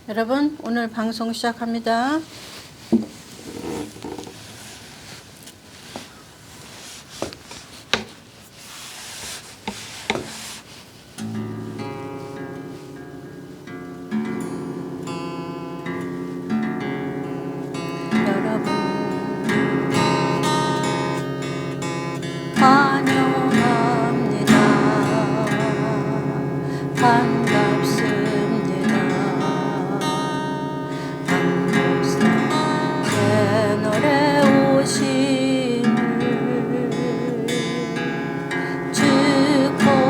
여러분, 오늘 방송 시작합니다. 여러분, 환영합니다. 반갑습니다. 한목사 채널에 오심을 축복합니다.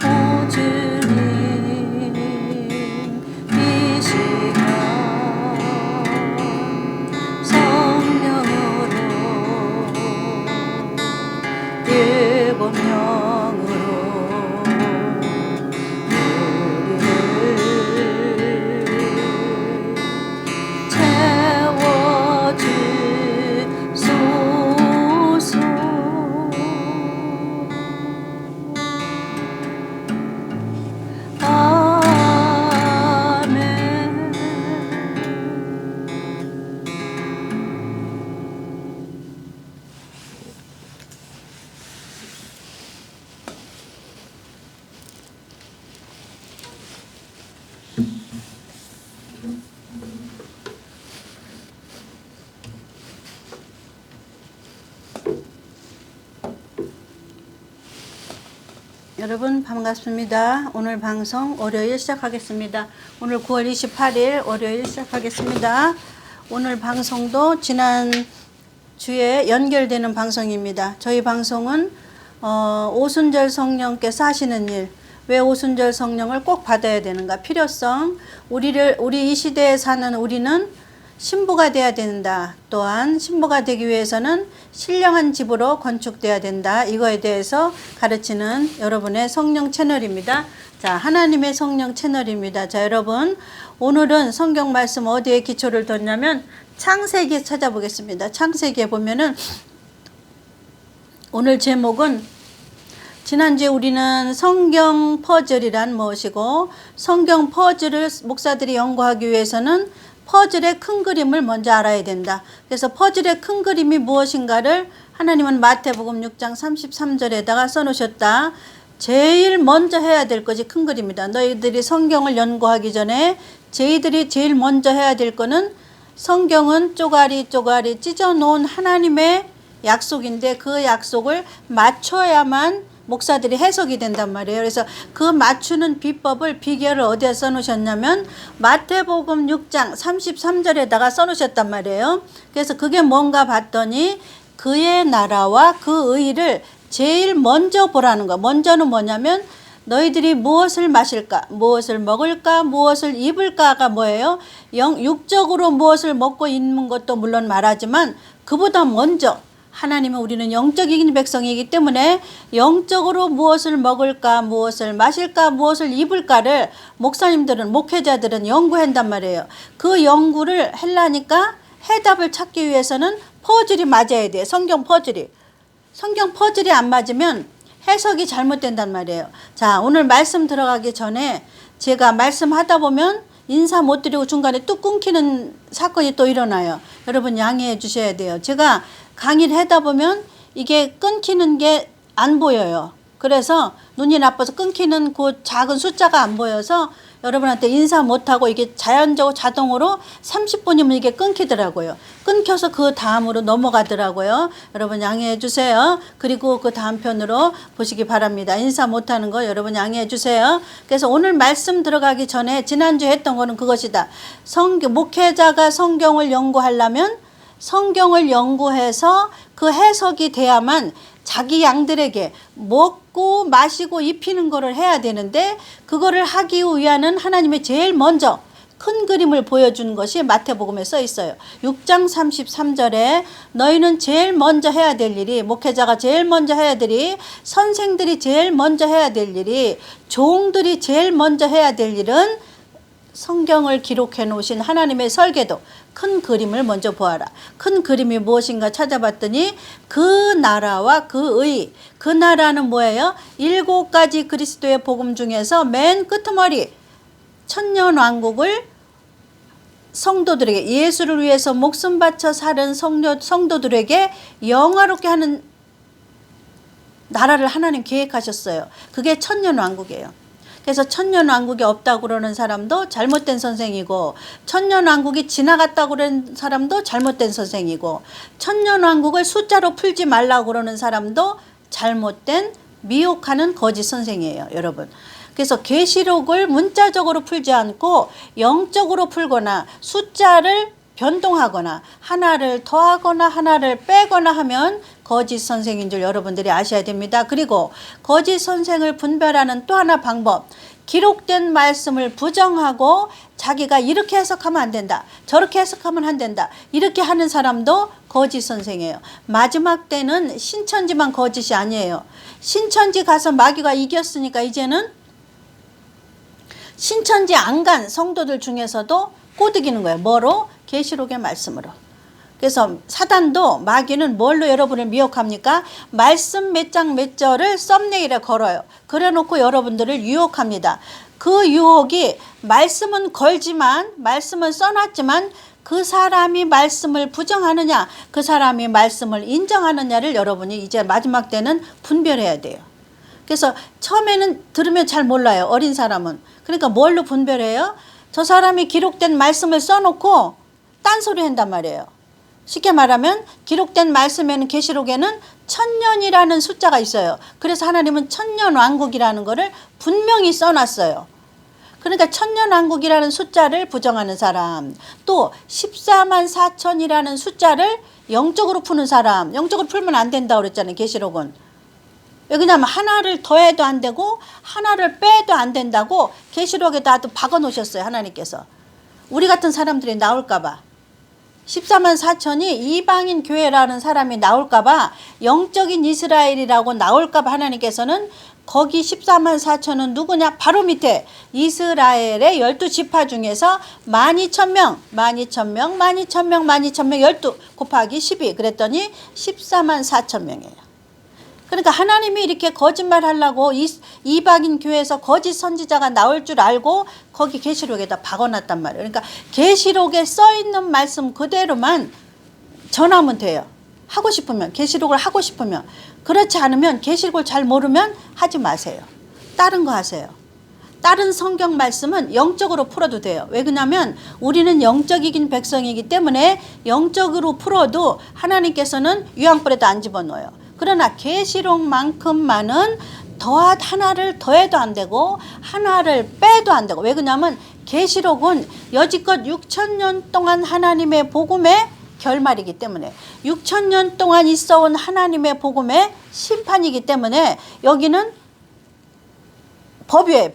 오 주님, 이 시간 성령으로 일곱 명으로 우리를 채워주소서. 아멘. 여러분 반갑습니다. 오늘 방송 월요일 시작하겠습니다. 오늘 9월 28일 월요일 시작하겠습니다. 오늘 방송도 지난 주에 연결되는 방송입니다. 저희 방송은 오순절 성령께서 하시는 일, 왜 오순절 성령을 꼭 받아야 되는가, 필요성, 우리 이 시대에 사는 우리는 신부가 되어야 된다. 또한 신부가 되기 위해서는 신령한 집으로 건축되어야 된다. 이거에 대해서 가르치는 여러분의 성령 채널입니다. 자, 하나님의 성령 채널입니다. 자, 여러분, 오늘은 성경 말씀 어디에 기초를 뒀냐면 창세기 찾아보겠습니다. 창세기에 보면은 오늘 제목은, 지난주에 우리는 성경 퍼즐이란 무엇이고, 성경 퍼즐을 목사들이 연구하기 위해서는 퍼즐의 큰 그림을 먼저 알아야 된다. 그래서 퍼즐의 큰 그림이 무엇인가를 하나님은 마태복음 6장 33절에다가 써놓으셨다. 제일 먼저 해야 될 것이 큰 그림이다. 너희들이 성경을 연구하기 전에 저희들이 제일 먼저 해야 될 거는, 성경은 쪼가리 찢어 놓은 하나님의 약속인데 그 약속을 맞춰야만 목사들이 해석이 된단 말이에요. 그래서 그 맞추는 비법을, 비결을 어디에 써놓으셨냐면 마태복음 6장 33절에다가 써놓으셨단 말이에요. 그래서 그게 뭔가 봤더니 그의 나라와 그 의를 제일 먼저 보라는 거. 먼저는 뭐냐면 너희들이 무엇을 마실까, 무엇을 먹을까, 무엇을 입을까가 뭐예요? 육적으로 무엇을 먹고 입는 것도 물론 말하지만 그보다 먼저, 하나님은 우리는 영적인 백성이기 때문에 영적으로 무엇을 먹을까, 무엇을 마실까, 무엇을 입을까를 목사님들은, 목회자들은 연구한단 말이에요. 그 연구를 하려니까 해답을 찾기 위해서는 퍼즐이 맞아야 돼요. 성경 퍼즐이 안 맞으면 해석이 잘못된단 말이에요. 자, 오늘 말씀 들어가기 전에 제가 말씀하다 보면 인사 못 드리고 중간에 뚝 끊기는 사건이 또 일어나요. 여러분 양해해 주셔야 돼요. 제가 강의를 하다 보면 이게 끊기는 게 안 보여요. 그래서 눈이 나빠서 끊기는 그 작은 숫자가 안 보여서 여러분한테 인사 못하고 이게 자연적으로 자동으로 30분이면 이게 끊기더라고요. 끊겨서 그 다음으로 넘어가더라고요. 여러분 양해해 주세요. 그리고 그 다음 편으로 보시기 바랍니다. 인사 못하는 거 여러분 양해해 주세요. 그래서 오늘 말씀 들어가기 전에 지난주에 했던 거는 그것이다. 목회자가 성경을 연구하려면 성경을 연구해서 그 해석이 돼야만 자기 양들에게 먹고 마시고 입히는 거를 해야 되는데, 그거를 하기 위한 하나님의 제일 먼저 큰 그림을 보여주는 것이 마태복음에 써 있어요. 6장 33절에 너희는 제일 먼저 해야 될 일이, 목회자가 제일 먼저 해야 될 일이, 선생들이 제일 먼저 해야 될 일이, 종들이 제일 먼저 해야 될 일은 성경을 기록해 놓으신 하나님의 설계도, 큰 그림을 먼저 보아라. 큰 그림이 무엇인가 찾아봤더니 그 나라와 그 나라는 뭐예요? 7가지 그리스도의 복음 중에서 맨 끄트머리 천년왕국을 성도들에게, 예수를 위해서 목숨 바쳐 살은 성도들에게 영화롭게 하는 나라를 하나님 계획하셨어요. 그게 천년왕국이에요. 그래서 천년왕국이 없다고 그러는 사람도 잘못된 선생이고, 천년왕국이 지나갔다고 그러는 사람도 잘못된 선생이고, 천년왕국을 숫자로 풀지 말라고 그러는 사람도 잘못된 미혹하는 거짓 선생이에요, 여러분. 그래서 계시록을 문자적으로 풀지 않고 영적으로 풀거나 숫자를 변동하거나 하나를 더하거나 하나를 빼거나 하면 거짓 선생인 줄 여러분들이 아셔야 됩니다. 그리고 거짓 선생을 분별하는 또 하나 방법, 기록된 말씀을 부정하고 자기가 이렇게 해석하면 안 된다, 저렇게 해석하면 안 된다, 이렇게 하는 사람도 거짓 선생이에요. 마지막 때는 신천지만 거짓이 아니에요. 신천지 가서 마귀가 이겼으니까 이제는 신천지 안 간 성도들 중에서도 꼬드기는 거예요. 뭐로? 계시록의 말씀으로. 그래서 사단도, 마귀는 뭘로 여러분을 미혹합니까? 말씀 몇 장 몇 절을 썸네일에 걸어요. 그래놓고 여러분들을 유혹합니다. 그 유혹이, 말씀은 걸지만, 말씀은 써놨지만 그 사람이 말씀을 부정하느냐, 그 사람이 말씀을 인정하느냐를 여러분이 이제 마지막 때는 분별해야 돼요. 그래서 처음에는 들으면 잘 몰라요, 어린 사람은. 그러니까 뭘로 분별해요? 저 사람이 기록된 말씀을 써놓고 딴소리 한단 말이에요. 쉽게 말하면 기록된 말씀에는, 계시록에는 천년이라는 숫자가 있어요. 그래서 하나님은 천년왕국이라는 거를 분명히 써놨어요. 그러니까 천년왕국이라는 숫자를 부정하는 사람, 또 14만 4천이라는 숫자를 영적으로 푸는 사람, 영적으로 풀면 안 된다고 그랬잖아요, 계시록은. 왜냐하면 하나를 더해도 안 되고 하나를 빼도 안 된다고 계시록에다 또 박아 놓으셨어요, 하나님께서. 우리 같은 사람들이 나올까 봐, 14만 4천이 이방인 교회라는 사람이 나올까 봐, 영적인 이스라엘이라고 나올까 봐 하나님께서는 거기 14만 4천은 누구냐? 바로 밑에 이스라엘의 12지파 중에서 12,000명, 12,000명, 12,000명, 12,000명, 12 곱하기 12 그랬더니 14만 4천 명이에요. 그러니까 하나님이 이렇게 거짓말 하려고 이방인 교회에서 거짓 선지자가 나올 줄 알고 거기 계시록에다 박아놨단 말이에요. 그러니까 계시록에 써있는 말씀 그대로만 전하면 돼요. 하고 싶으면, 계시록을 하고 싶으면. 그렇지 않으면, 계시록을 잘 모르면 하지 마세요. 다른 거 하세요. 다른 성경 말씀은 영적으로 풀어도 돼요. 왜 그러냐면 우리는 영적이긴 백성이기 때문에 영적으로 풀어도 하나님께서는 유황불에도 안 집어넣어요. 그러나 계시록만큼만은 하나를 더해도 안 되고 하나를 빼도 안 되고. 왜 그러냐면 계시록은 여지껏 6,000년 동안 하나님의 복음의 결말이기 때문에, 6,000년 동안 있어온 하나님의 복음의 심판이기 때문에 여기는 법이에요.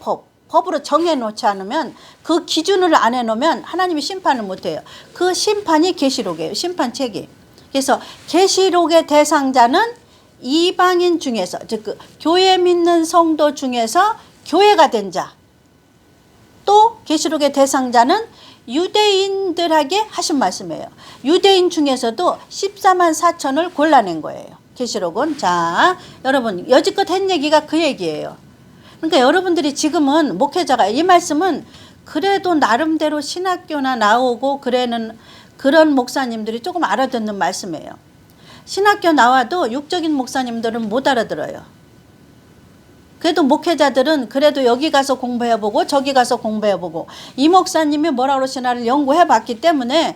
법으로 정해놓지 않으면, 그 기준을 안 해놓으면 하나님이 심판을 못해요. 그 심판이 계시록이에요. 심판책이. 그래서 계시록의 대상자는 이방인 중에서, 즉 그 교회 믿는 성도 중에서 교회가 된 자, 또 계시록의 대상자는 유대인들에게 하신 말씀이에요. 유대인 중에서도 14만 4천을 골라낸 거예요, 계시록은. 자, 여러분, 여지껏 한 얘기가 그 얘기예요. 그러니까 여러분들이 지금은 목회자가, 이 말씀은 그래도 나름대로 신학교나 나오고 그런 목사님들이 조금 알아듣는 말씀이에요. 신학교 나와도 육적인 목사님들은 못 알아들어요. 그래도 목회자들은 그래도 여기 가서 공부해보고 저기 가서 공부해보고 이 목사님이 뭐라 그러시나를 연구해봤기 때문에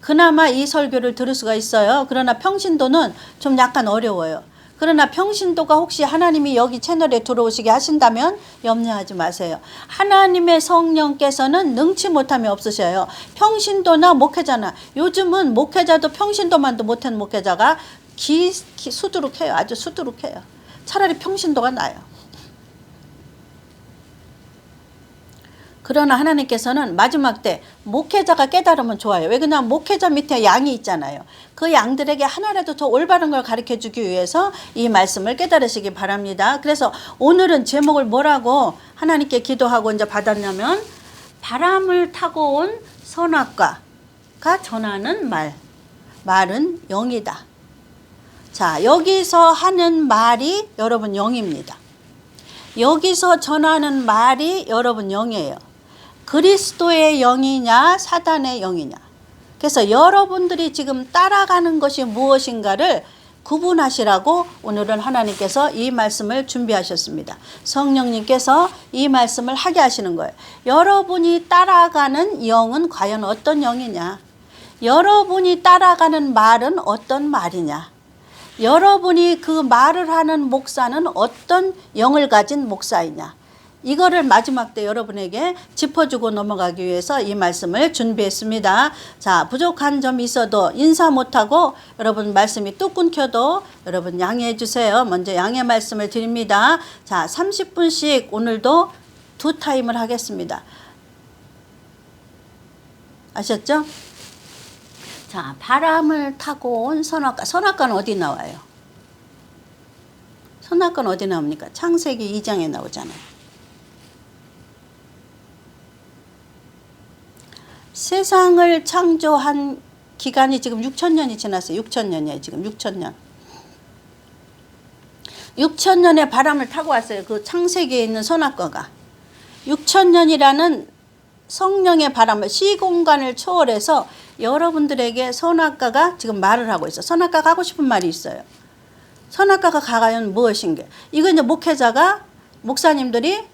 그나마 이 설교를 들을 수가 있어요. 그러나 평신도는 좀 약간 어려워요. 그러나 평신도가 혹시 하나님이 여기 채널에 들어오시게 하신다면 염려하지 마세요. 하나님의 성령께서는 능치 못함이 없으셔요. 평신도나 목회자나, 요즘은 목회자도 평신도만도 못한 목회자가 수두룩해요. 아주 수두룩해요. 차라리 평신도가 나아요. 그러나 하나님께서는 마지막 때 목회자가 깨달으면 좋아요. 왜 그러냐면 목회자 밑에 양이 있잖아요. 그 양들에게 하나라도 더 올바른 걸 가르쳐주기 위해서 이 말씀을 깨달으시기 바랍니다. 그래서 오늘은 제목을 뭐라고 하나님께 기도하고 이제 받았냐면 바람을 타고 온 선악과가 전하는 말은 영이다. 자, 여기서 하는 말이 여러분 영입니다. 여기서 전하는 말이 여러분 영이에요. 그리스도의 영이냐 사단의 영이냐. 그래서 여러분들이 지금 따라가는 것이 무엇인가를 구분하시라고 오늘은 하나님께서 이 말씀을 준비하셨습니다. 성령님께서 이 말씀을 하게 하시는 거예요. 여러분이 따라가는 영은 과연 어떤 영이냐? 여러분이 따라가는 말은 어떤 말이냐? 여러분이 그 말을 하는 목사는 어떤 영을 가진 목사이냐? 이거를 마지막 때 여러분에게 짚어주고 넘어가기 위해서 이 말씀을 준비했습니다. 자, 부족한 점이 있어도 인사 못하고 여러분 말씀이 뚝 끊겨도 여러분 양해해 주세요. 먼저 양해 말씀을 드립니다. 자, 30분씩 오늘도 2타임을 하겠습니다. 아셨죠? 자, 바람을 타고 온 선악과. 선악과는 어디 나와요? 선악과는 어디 나옵니까? 창세기 2장에 나오잖아요. 세상을 창조한 기간이 지금 6,000년이 지났어요. 6,000년이에요. 지금 6,000년. 6,000년의 바람을 타고 왔어요. 그 창세기에 있는 선악과가. 6,000년이라는 성령의 바람을 시공간을 초월해서 여러분들에게 선악과가 지금 말을 하고 있어요. 선악과가 하고 싶은 말이 있어요. 선악과가 과연 무엇인가? 이거 이제 목사님들이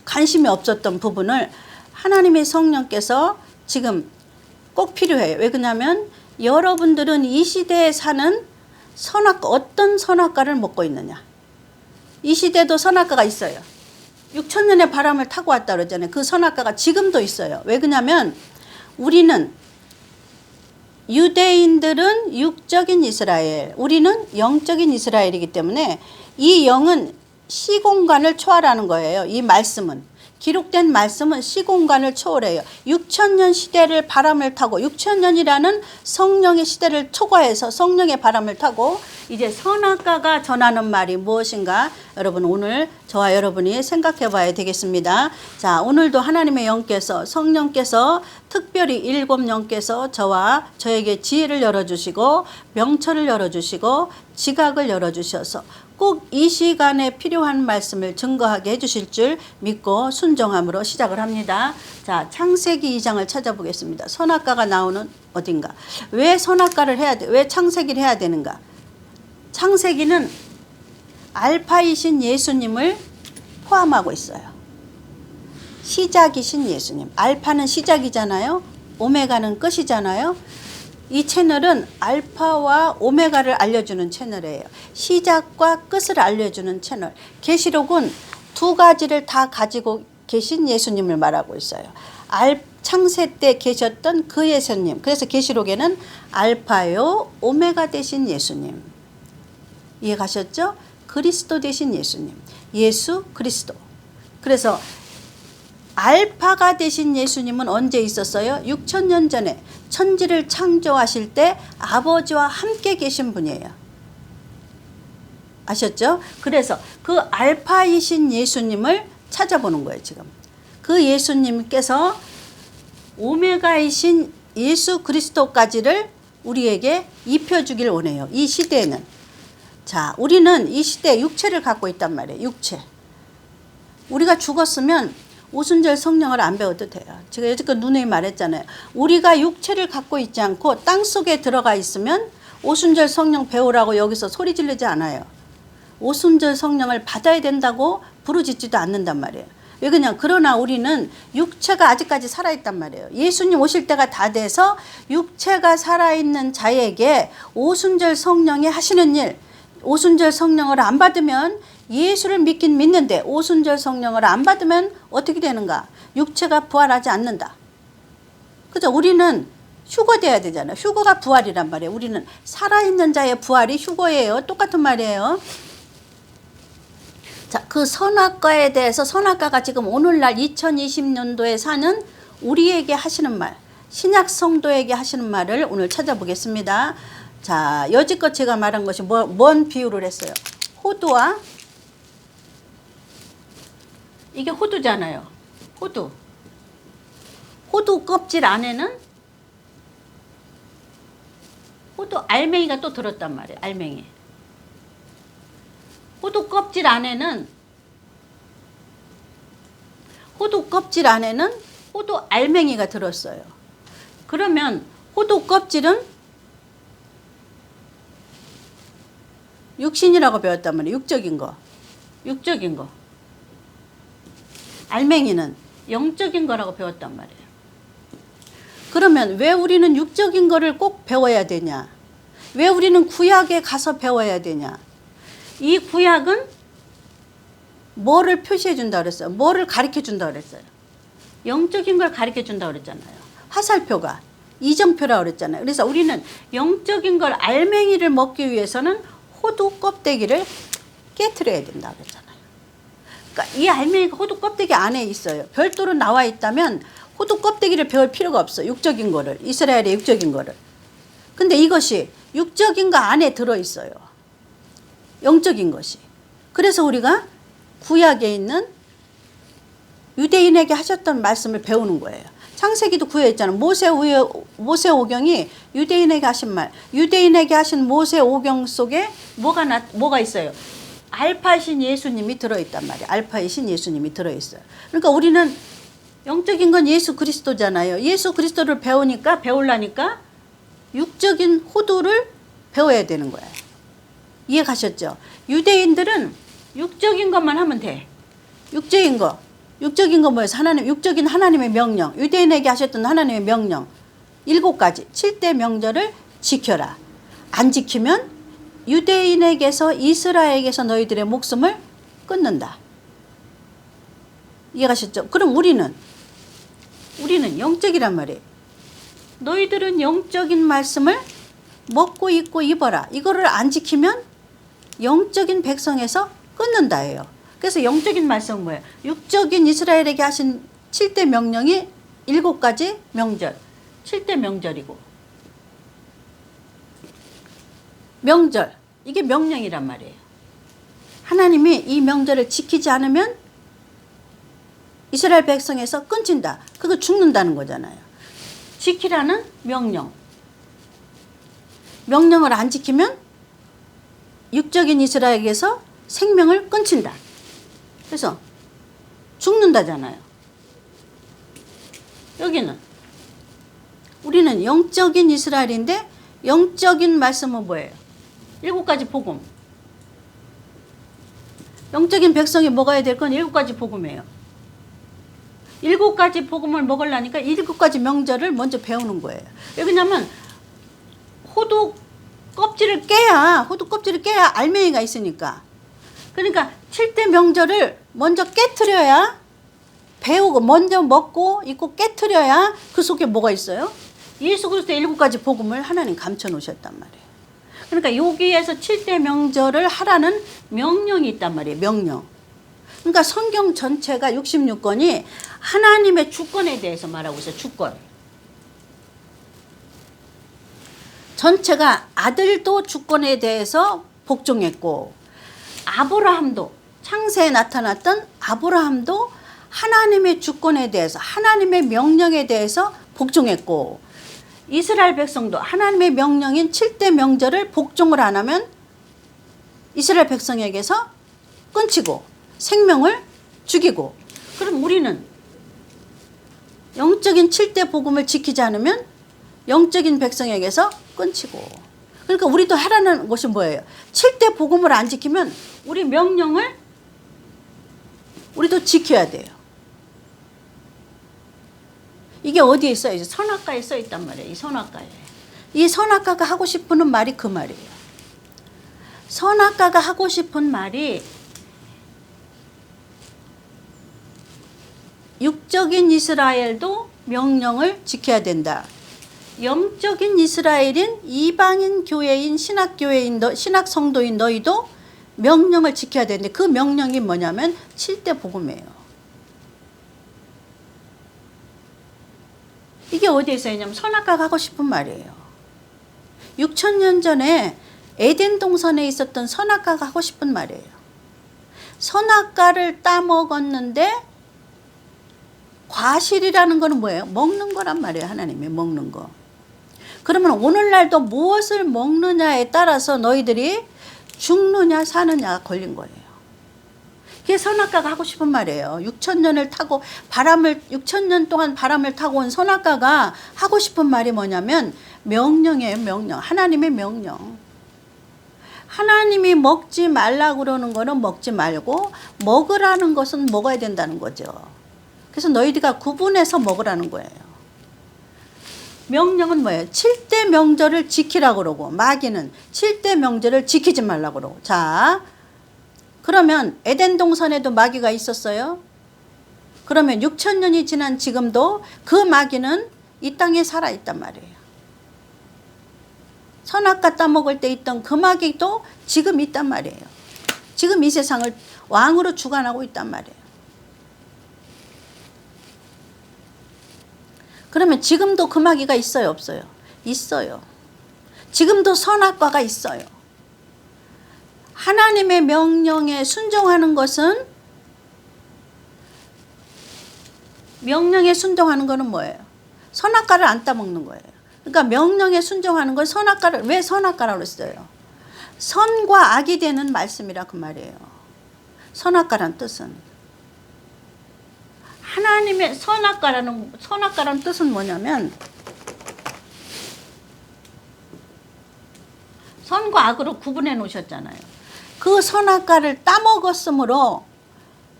관심이 없었던 부분을 하나님의 성령께서 지금 꼭 필요해요. 왜 그러냐면 여러분들은 이 시대에 사는 선악과, 어떤 선악과를 먹고 있느냐. 이 시대도 선악과가 있어요. 6,000년의 바람을 타고 왔다 그러잖아요. 그 선악과가 지금도 있어요. 왜 그러냐면 우리는 유대인들은 육적인 이스라엘, 우리는 영적인 이스라엘이기 때문에 이 영은 시공간을 초월하는 거예요. 이 말씀은. 기록된 말씀은 시공간을 초월해요. 6,000년 시대를 바람을 타고 6,000년이라는 성령의 시대를 초과해서 성령의 바람을 타고 이제 선악과가 전하는 말이 무엇인가 여러분 오늘 저와 여러분이 생각해 봐야 되겠습니다. 자, 오늘도 하나님의 영께서 성령께서 특별히 7 영께서 저에게 지혜를 열어주시고 명철을 열어주시고 지각을 열어주셔서 꼭 이 시간에 필요한 말씀을 증거하게 해주실 줄 믿고 순종함으로 시작을 합니다. 자, 창세기 2장을 찾아보겠습니다. 선악과가 나오는 어딘가. 왜 선악과를 해야 돼? 왜 창세기를 해야 되는가? 창세기는 알파이신 예수님을 포함하고 있어요. 시작이신 예수님. 알파는 시작이잖아요. 오메가는 끝이잖아요. 이 채널은 알파와 오메가를 알려주는 채널이에요. 시작과 끝을 알려주는 채널. 계시록은 2가지를 다 가지고 계신 예수님을 말하고 있어요. 창세 때 계셨던 그 예수님. 그래서 계시록에는 알파요 오메가 되신 예수님. 이해가셨죠? 그리스도 되신 예수님. 예수 그리스도. 그래서 알파가 되신 예수님은 언제 있었어요? 6,000년 전에 천지를 창조하실 때 아버지와 함께 계신 분이에요. 아셨죠? 그래서 그 알파이신 예수님을 찾아보는 거예요, 지금. 그 예수님께서 오메가이신 예수 그리스도까지를 우리에게 입혀주길 원해요. 이 시대에는. 자, 우리는 이 시대에 육체를 갖고 있단 말이에요. 육체. 우리가 죽었으면 오순절 성령을 안 배워도 돼요. 제가 여태껏 누누이 말했잖아요. 우리가 육체를 갖고 있지 않고 땅속에 들어가 있으면 오순절 성령 배우라고 여기서 소리 지르지 않아요. 오순절 성령을 받아야 된다고 부르짖지도 않는단 말이에요. 왜 그냥 그러나 우리는 육체가 아직까지 살아있단 말이에요. 예수님 오실 때가 다 돼서 육체가 살아있는 자에게 오순절 성령이 하시는 일, 오순절 성령을 안 받으면 예수를 믿긴 믿는데 오순절 성령을 안 받으면 어떻게 되는가? 육체가 부활하지 않는다. 그죠? 우리는 휴거돼야 되잖아요. 휴거가 부활이란 말이에요. 우리는 살아있는 자의 부활이 휴거예요. 똑같은 말이에요. 자, 그 선악과에 대해서 선악과가 지금 오늘날 2020년도에 사는 우리에게 하시는 말, 신약 성도에게 하시는 말을 오늘 찾아보겠습니다. 자, 여지껏 제가 말한 것이 뭔 비유를 했어요? 호두와 이게 호두잖아요. 호두. 호두 껍질 안에는 호두 알맹이가 또 들었단 말이에요. 알맹이. 호두 껍질 안에는 호두 알맹이가 들었어요. 그러면 호두 껍질은 육신이라고 배웠단 말이에요. 육적인 거. 알맹이는 영적인 거라고 배웠단 말이에요. 그러면 왜 우리는 육적인 거를 꼭 배워야 되냐? 왜 우리는 구약에 가서 배워야 되냐? 이 구약은 뭐를 표시해 준다 그랬어요? 뭐를 가르쳐 준다 그랬어요? 영적인 걸 가르쳐 준다 그랬잖아요. 화살표가 이정표라고 그랬잖아요. 그래서 우리는 영적인 걸 알맹이를 먹기 위해서는 호두 껍데기를 깨트려야 된다 그랬잖아요. 그러니까 이 알맹이가 호두 껍데기 안에 있어요. 별도로 나와 있다면 호두 껍데기를 배울 필요가 없어. 육적인 거를. 이스라엘의 육적인 거를. 근데 이것이 육적인 거 안에 들어있어요. 영적인 것이. 그래서 우리가 구약에 있는 유대인에게 하셨던 말씀을 배우는 거예요. 창세기도 구약에 있잖아요. 모세 오경이 유대인에게 하신 말. 유대인에게 하신 모세 오경 속에 뭐가 있어요? 알파이신 예수님이 들어있단 말이에요. 알파이신 예수님이 들어있어요. 그러니까 우리는 영적인 건 예수 그리스도잖아요. 예수 그리스도를 배우려니까 육적인 호두를 배워야 되는 거예요. 이해 가셨죠? 유대인들은 육적인 것만 하면 돼. 육적인 거 뭐예요? 육적인 하나님의 명령. 유대인에게 하셨던 하나님의 명령. 7가지, 7대 명절을 지켜라. 안 지키면 유대인에게서 이스라엘에게서 너희들의 목숨을 끊는다. 이해 가셨죠? 그럼 우리는 영적이란 말이에요. 너희들은 영적인 말씀을 먹고 입고 입어라. 이거를 안 지키면 영적인 백성에서 끊는다예요. 그래서 영적인 말씀은 뭐예요? 육적인 이스라엘에게 하신 7대 명령이 7가지 명절. 7대 명절이고. 명절. 이게 명령이란 말이에요. 하나님이 이 명절을 지키지 않으면 이스라엘 백성에서 끊긴다. 그거 죽는다는 거잖아요. 지키라는 명령. 명령을 안 지키면 육적인 이스라엘에게서 생명을 끊긴다. 그래서 죽는다잖아요. 여기는 우리는 영적인 이스라엘인데 영적인 말씀은 뭐예요? 7가지 복음. 영적인 백성이 먹어야 될 건 7가지 복음이에요. 7가지 복음을 먹으려니까 7가지 명절을 먼저 배우는 거예요. 왜냐하면 호두 껍질을 깨야 알맹이가 있으니까. 그러니까 7대 명절을 먼저 깨트려야 배우고 먼저 먹고 있고 깨트려야 그 속에 뭐가 있어요? 예수 그리스도의 7가지 복음을 하나님 감춰 놓으셨단 말이에요. 그러니까 여기에서 7대 명절을 하라는 명령이 있단 말이에요. 명령. 그러니까 성경 전체가 66권이 하나님의 주권에 대해서 말하고 있어요. 주권. 전체가 아들도 주권에 대해서 복종했고 아브라함도 창세에 나타났던 아브라함도 하나님의 주권에 대해서 하나님의 명령에 대해서 복종했고 이스라엘 백성도 하나님의 명령인 7대 명절을 복종을 안 하면 이스라엘 백성에게서 끊치고 생명을 죽이고 그럼 우리는 영적인 7대 복음을 지키지 않으면 영적인 백성에게서 끊치고 그러니까 우리도 하라는 것이 뭐예요? 7대 복음을 안 지키면 우리 명령을 우리도 지켜야 돼요. 이게 어디에 있어요? 이제 선악과에 써 있단 말이에요. 이 선악과에. 이 선악과가 하고 싶은 말이 그 말이에요. 선악과가 하고 싶은 말이 육적인 이스라엘도 명령을 지켜야 된다. 영적인 이스라엘인 이방인 교회인 신학교회인 신학 성도인 너희도 명령을 지켜야 되는데 그 명령이 뭐냐면 7대 복음이에요. 이게 어디에 써 있냐면 선악과가 하고 싶은 말이에요. 6,000년 전에 에덴 동산에 있었던 선악과가 하고 싶은 말이에요. 선악과를 따먹었는데 과실이라는 거는 뭐예요? 먹는 거란 말이에요. 하나님이 먹는 거. 그러면 오늘날도 무엇을 먹느냐에 따라서 너희들이 죽느냐 사느냐가 걸린 거예요. 그게 선악과가 하고 싶은 말이에요. 6,000년을 타고 6,000년 동안 바람을 타고 온 선악과가 하고 싶은 말이 뭐냐면 명령이에요. 명령. 하나님의 명령. 하나님이 먹지 말라고 그러는 거는 먹지 말고 먹으라는 것은 먹어야 된다는 거죠. 그래서 너희들가 구분해서 먹으라는 거예요. 명령은 뭐예요? 7대 명절을 지키라고 그러고 마귀는 7대 명절을 지키지 말라고 그러고. 자, 그러면 에덴 동산에도 마귀가 있었어요. 그러면 6,000년이 지난 지금도 그 마귀는 이 땅에 살아있단 말이에요. 선악과 따먹을 때 있던 그 마귀도 지금 있단 말이에요. 지금 이 세상을 왕으로 주관하고 있단 말이에요. 그러면 지금도 그 마귀가 있어요, 없어요? 있어요. 지금도 선악과가 있어요. 하나님의 명령에 순종하는 것은, 명령에 순종하는 것은 뭐예요? 선악과를 안 따먹는 거예요. 그러니까 명령에 순종하는 건 선악과를, 왜 선악과라고 했어요? 선과 악이 되는 말씀이라 그 말이에요. 선악과란 뜻은. 하나님의 선악과라는 뜻은 뭐냐면 선과 악으로 구분해 놓으셨잖아요. 그 선악과를 따먹었으므로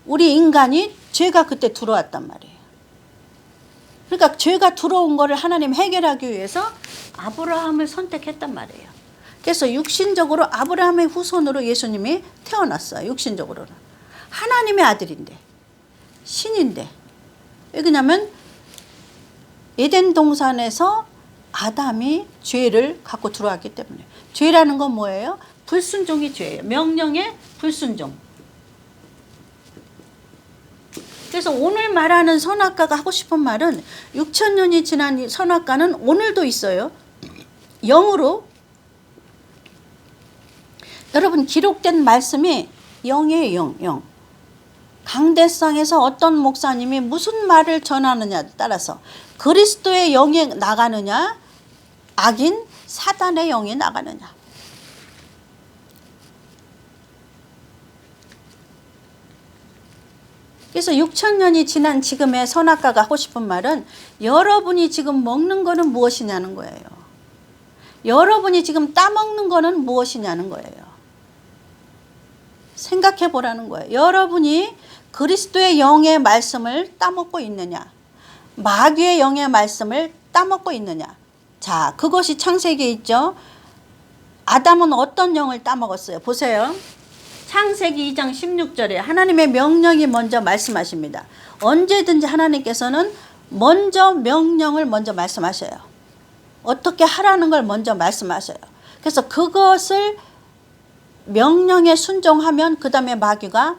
우리 인간이 죄가 그때 들어왔단 말이에요. 그러니까 죄가 들어온 거를 하나님 해결하기 위해서 아브라함을 선택했단 말이에요. 그래서 육신적으로 아브라함의 후손으로 예수님이 태어났어요. 육신적으로는. 하나님의 아들인데, 신인데. 왜 그러냐면 에덴 동산에서 아담이 죄를 갖고 들어왔기 때문에. 죄라는 건 뭐예요? 불순종이 죄예요. 명령의 불순종. 그래서 오늘 말하는 선악과가 하고 싶은 말은 6,000년이 지난 선악과는 오늘도 있어요. 영으로. 여러분 기록된 말씀이 영이에요. 영. 강대상에서 어떤 목사님이 무슨 말을 전하느냐에 따라서 그리스도의 영이 나가느냐, 악인 사단의 영이 나가느냐. 그래서 6,000년이 지난 지금의 선악과가 하고 싶은 말은 여러분이 지금 먹는 거는 무엇이냐는 거예요. 여러분이 지금 따먹는 거는 무엇이냐는 거예요. 생각해 보라는 거예요. 여러분이 그리스도의 영의 말씀을 따먹고 있느냐, 마귀의 영의 말씀을 따먹고 있느냐. 자, 그것이 창세기에 있죠. 아담은 어떤 영을 따먹었어요? 보세요. 창세기 2장 16절에 하나님의 명령이 먼저 말씀하십니다. 언제든지 하나님께서는 먼저 명령을 먼저 말씀하셔요. 어떻게 하라는 걸 먼저 말씀하셔요. 그래서 그것을 명령에 순종하면 그 다음에 마귀가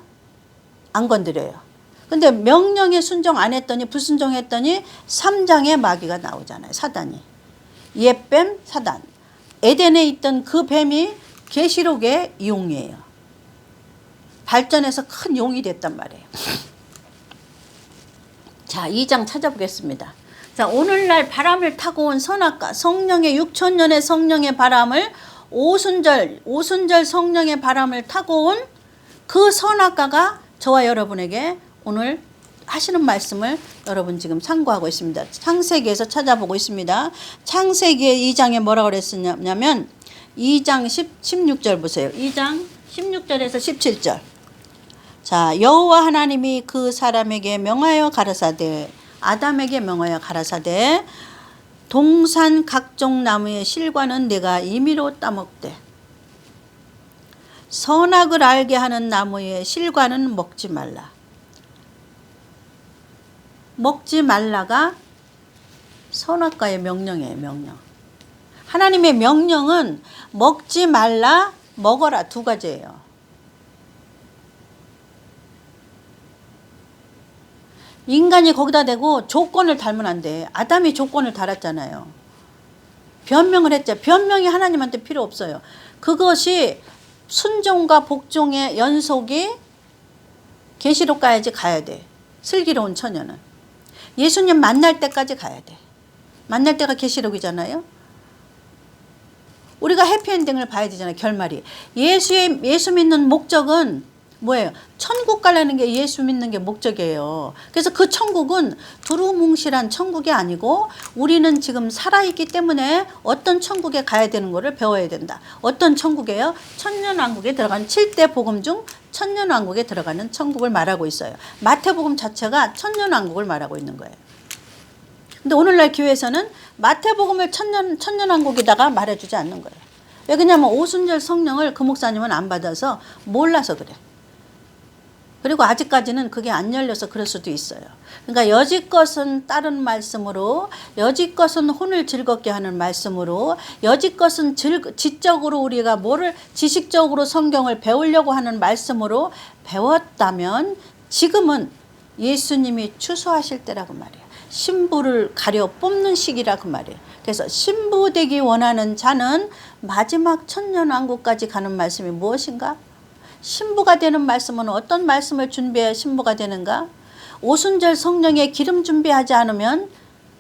안 건드려요. 근데 명령에 순종 안 했더니, 불순종했더니 3장에 마귀가 나오잖아요. 사단이. 옛뱀 사단. 에덴에 있던 그 뱀이 계시록의 용이에요. 발전해서 큰 용이 됐단 말이에요. 자, 2장 찾아보겠습니다. 자, 오늘날 바람을 타고 온 선악과, 성령의 6,000년의 성령의 바람을 오순절 성령의 바람을 타고 온 그 선악과가 저와 여러분에게 오늘 하시는 말씀을 여러분 지금 참고하고 있습니다. 창세기에서 찾아보고 있습니다. 창세기 2장에 뭐라고 그랬었냐면 2장 16절 보세요. 2장 16절에서 17절. 자, 여호와 하나님이 그 사람에게 명하여 가라사대, 아담에게 명하여 가라사대, 동산 각종 나무의 실과는 내가 임의로 따먹되 선악을 알게 하는 나무의 실과는 먹지 말라. 먹지 말라가 선악과의 명령이에요. 명령. 하나님의 명령은 먹지 말라, 먹어라 두 가지예요. 인간이 거기다 대고 조건을 달면 안 돼. 아담이 조건을 달았잖아요. 변명을 했죠. 변명이 하나님한테 필요 없어요. 그것이 순종과 복종의 연속이 계시록 가야지 가야 돼. 슬기로운 처녀는. 예수님 만날 때까지 가야 돼. 만날 때가 계시록이잖아요. 우리가 해피엔딩을 봐야 되잖아요. 결말이. 예수 믿는 목적은 뭐예요? 천국 가려는 게 예수 믿는 게 목적이에요. 그래서 그 천국은 두루뭉실한 천국이 아니고 우리는 지금 살아있기 때문에 어떤 천국에 가야 되는 거를 배워야 된다. 어떤 천국이에요? 천년왕국에 들어가는 7대 복음 중 천년왕국에 들어가는 천국을 말하고 있어요. 마태복음 자체가 천년왕국을 말하고 있는 거예요. 근데 오늘날 교회에서는 마태복음을 천년왕국에다가 말해주지 않는 거예요. 왜냐하면 오순절 성령을 그 목사님은 안 받아서 몰라서 그래. 그리고 아직까지는 그게 안 열려서 그럴 수도 있어요. 그러니까 여지껏은 다른 말씀으로, 여지껏은 혼을 즐겁게 하는 말씀으로, 여지껏은 지적으로 우리가 뭐를 지식적으로 성경을 배우려고 하는 말씀으로 배웠다면 지금은 예수님이 추수하실 때라고 말이에요. 신부를 가려 뽑는 시기라고 말이에요. 그래서 신부 되기 원하는 자는 마지막 천년왕국까지 가는 말씀이 무엇인가? 신부가 되는 말씀은 어떤 말씀을 준비해야 신부가 되는가? 오순절 성령에 기름 준비하지 않으면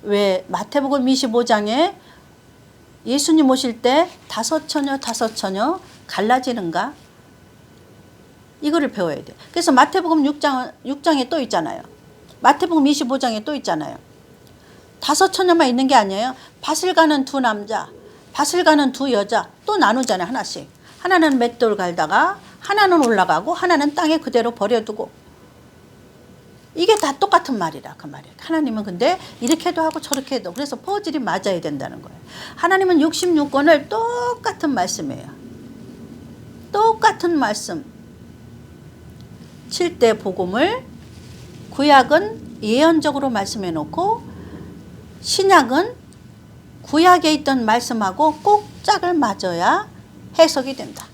왜 마태복음 25장에 예수님 오실 때 다섯 처녀 갈라지는가? 이거를 배워야 돼. 그래서 마태복음 6장에 또 있잖아요. 마태복음 25장에 또 있잖아요. 다섯 처녀만 있는 게 아니에요. 밭을 가는 두 남자, 밭을 가는 두 여자 또 나누잖아요. 하나씩. 하나는 맷돌 갈다가 하나는 올라가고 하나는 땅에 그대로 버려두고. 이게 다 똑같은 말이라 그 말이에요. 하나님은 근데 이렇게도 하고 저렇게도. 그래서 퍼즐이 맞아야 된다는 거예요. 하나님은 66권을 똑같은 말씀이에요. 똑같은 말씀. 7대 복음을 구약은 예언적으로 말씀해 놓고 신약은 구약에 있던 말씀하고 꼭 짝을 맞아야 해석이 된다.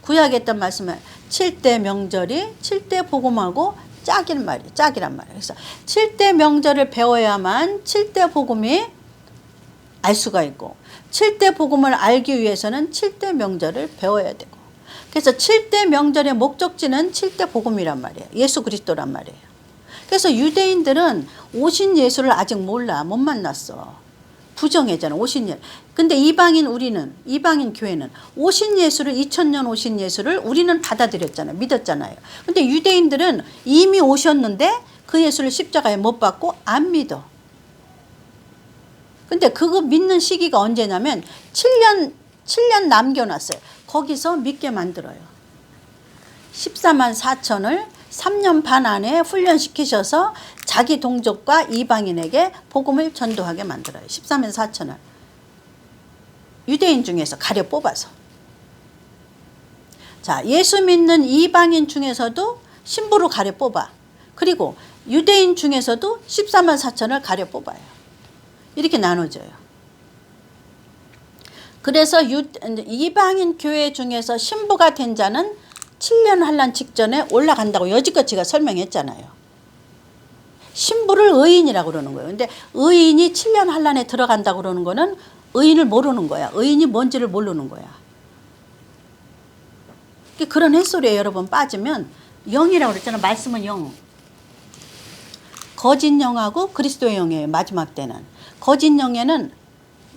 구약에 있던 말씀은 7대 명절이 7대 복음하고 짝이란 말이에요. 그래서 7대 명절을 배워야만 7대 복음이 알 수가 있고 7대 복음을 알기 위해서는 7대 명절을 배워야 되고 그래서 7대 명절의 목적지는 7대 복음이란 말이에요. 예수 그리스도란 말이에요. 그래서 유대인들은 오신 예수를 아직 몰라. 못 만났어. 부정했잖아. 오신 예수. 근데 이방인 교회는 오신 예수를 2000년 오신 예수를 우리는 받아들였잖아요. 믿었잖아요. 근데 유대인들은 이미 오셨는데 그 예수를 십자가에 못 박고 안 믿어. 근데 그거 믿는 시기가 언제냐면 7년 남겨놨어요. 거기서 믿게 만들어요. 14만 4천을 3년 반 안에 훈련시키셔서 자기 동족과 이방인에게 복음을 전도하게 만들어요. 14만 4천을. 유대인 중에서 가려 뽑아서. 자, 예수 믿는 이방인 중에서도 신부로 가려 뽑아. 그리고 유대인 중에서도 14만 4천을 가려 뽑아요. 이렇게 나눠져요. 그래서 이방인 교회 중에서 신부가 된 자는 7년 환란 직전에 올라간다고 여지껏 제가 설명했잖아요. 신부를 의인이라고 그러는 거예요. 근데 의인이 7년 환란에 들어간다고 그러는 거는 의인을 모르는 거야. 의인이 뭔지를 모르는 거야. 그런 햇소리에 여러분 빠지면 영이라고 그랬잖아. 말씀은 영. 거짓 영하고 그리스도의 영이에요. 마지막 때는. 거짓 영에는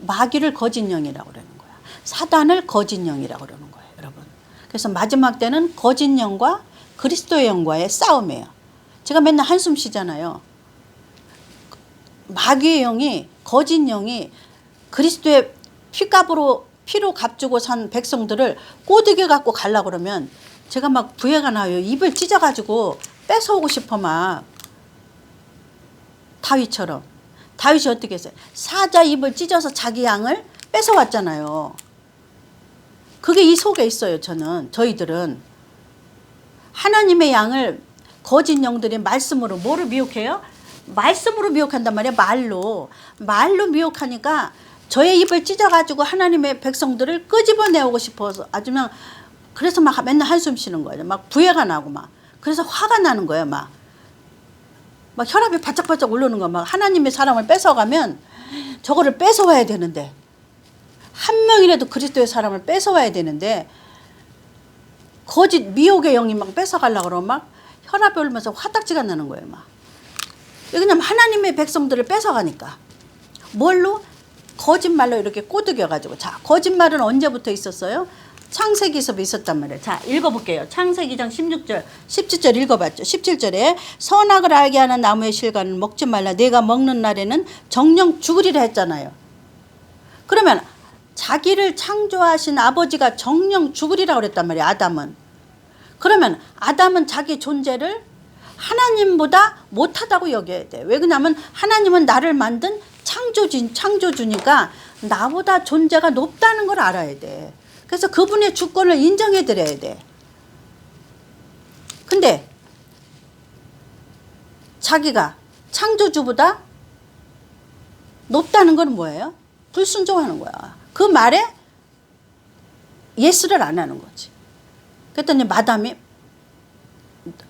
마귀를 거짓 영이라고 그러는 거야. 사단을 거짓 영이라고 그러는 거예요. 여러분. 그래서 마지막 때는 거짓 영과 그리스도의 영과의 싸움이에요. 제가 맨날 한숨 쉬잖아요. 마귀의 영이 거짓 영이 그리스도의 피로 값주고 산 백성들을 꼬드겨 갖고 가려고 그러면 제가 막 부해가 나요. 입을 찢어가지고 뺏어오고 싶어 막. 다윗처럼. 다윗이 어떻게 했어요? 사자 입을 찢어서 자기 양을 뺏어왔잖아요. 그게 이 속에 있어요. 저희들은. 하나님의 양을 거짓 영들이 말씀으로 뭐를 미혹해요? 말씀으로 미혹한단 말이에요. 말로 미혹하니까 저의 입을 찢어가지고 하나님의 백성들을 끄집어내오고 싶어서 아주 막 그래서 막 맨날 한숨 쉬는 거예요. 막 부해가 나고 막 그래서 화가 나는 거예요. 막 혈압이 바짝바짝 오르는 거. 막 하나님의 사람을 뺏어가면 저거를 뺏어와야 되는데 한 명이라도 그리스도의 사람을 뺏어와야 되는데 거짓 미혹의 영이 막 뺏어가려고 그러면 막 혈압이 오르면서 화딱지가 나는 거예요. 막 왜냐면 하나님의 백성들을 뺏어가니까. 뭘로? 거짓말로 이렇게 꼬드겨가지고. 자, 거짓말은 언제부터 있었어요? 창세기서부터 있었단 말이에요. 자, 읽어볼게요. 창세기 2장 16절, 17절 읽어봤죠. 17절에 선악을 알게 하는 나무의 실과는 먹지 말라. 내가 먹는 날에는 정령 죽으리라 했잖아요. 그러면 자기를 창조하신 아버지가 정령 죽으리라고 그랬단 말이에요. 아담은. 그러면 아담은 자기 존재를 하나님보다 못하다고 여겨야 돼. 왜 그러냐면 하나님은 나를 만든 창조주니까 나보다 존재가 높다는 걸 알아야 돼. 그래서 그분의 주권을 인정해 드려야 돼. 근데 자기가 창조주보다 높다는 건 뭐예요? 불순종하는 거야. 그 말에 예스를 안 하는 거지. 그랬더니 마담이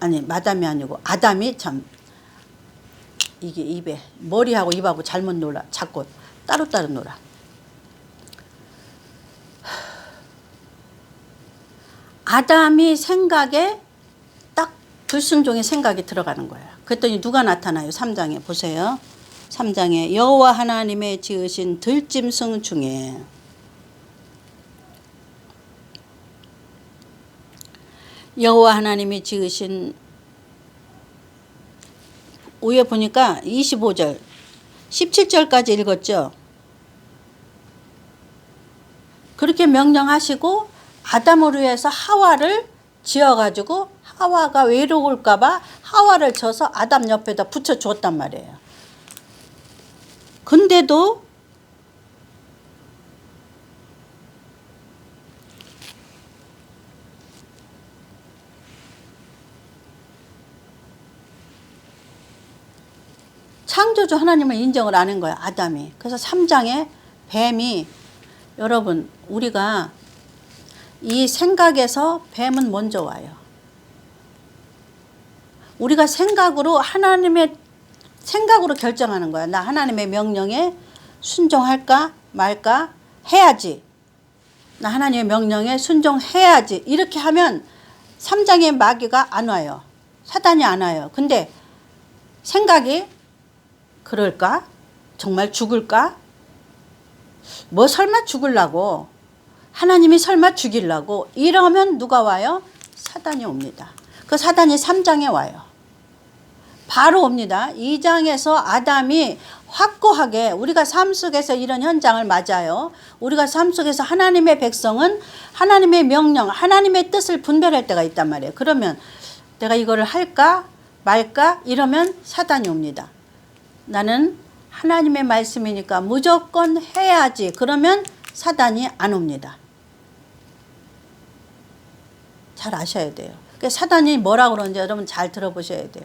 아니고 아담이 참 이게 입에 머리하고 입하고 잘못 놀아. 자꾸 따로따로 놀아. 아담이 생각에 딱 불순종의 생각이 들어가는 거야. 그랬더니 누가 나타나요? 3장에 보세요. 3장에 여호와 하나님의 지으신 들짐승 중에 여호와 하나님이 지으신 위에 보니까 25절 17절까지 읽었죠. 그렇게 명령하시고 아담을 위해서 하와를 지어가지고 하와가 외로울까봐 하와를 쳐서 아담 옆에다 붙여주었단 말이에요. 근데도 창조주 하나님을 인정을 안 한 거야, 아담이. 그래서 3장에 뱀이, 여러분, 우리가 이 생각에서 뱀은 먼저 와요. 우리가 하나님의 생각으로 결정하는 거야. 나 하나님의 명령에 순종할까 말까 해야지. 나 하나님의 명령에 순종해야지. 이렇게 하면 3장의 마귀가 안 와요. 사단이 안 와요. 근데 생각이 그럴까? 정말 죽을까? 뭐 설마 죽으려고? 하나님이 설마 죽이려고? 이러면 누가 와요? 사단이 옵니다. 그 사단이 3장에 와요. 바로 옵니다. 2장에서 아담이 확고하게 우리가 삶 속에서 이런 현장을 맞아요. 우리가 삶 속에서 하나님의 백성은 하나님의 명령, 하나님의 뜻을 분별할 때가 있단 말이에요. 그러면 내가 이거를 할까 말까 이러면 사단이 옵니다. 나는 하나님의 말씀이니까 무조건 해야지. 그러면 사단이 안 옵니다. 잘 아셔야 돼요. 사단이 뭐라고 그러는지 여러분 잘 들어보셔야 돼요.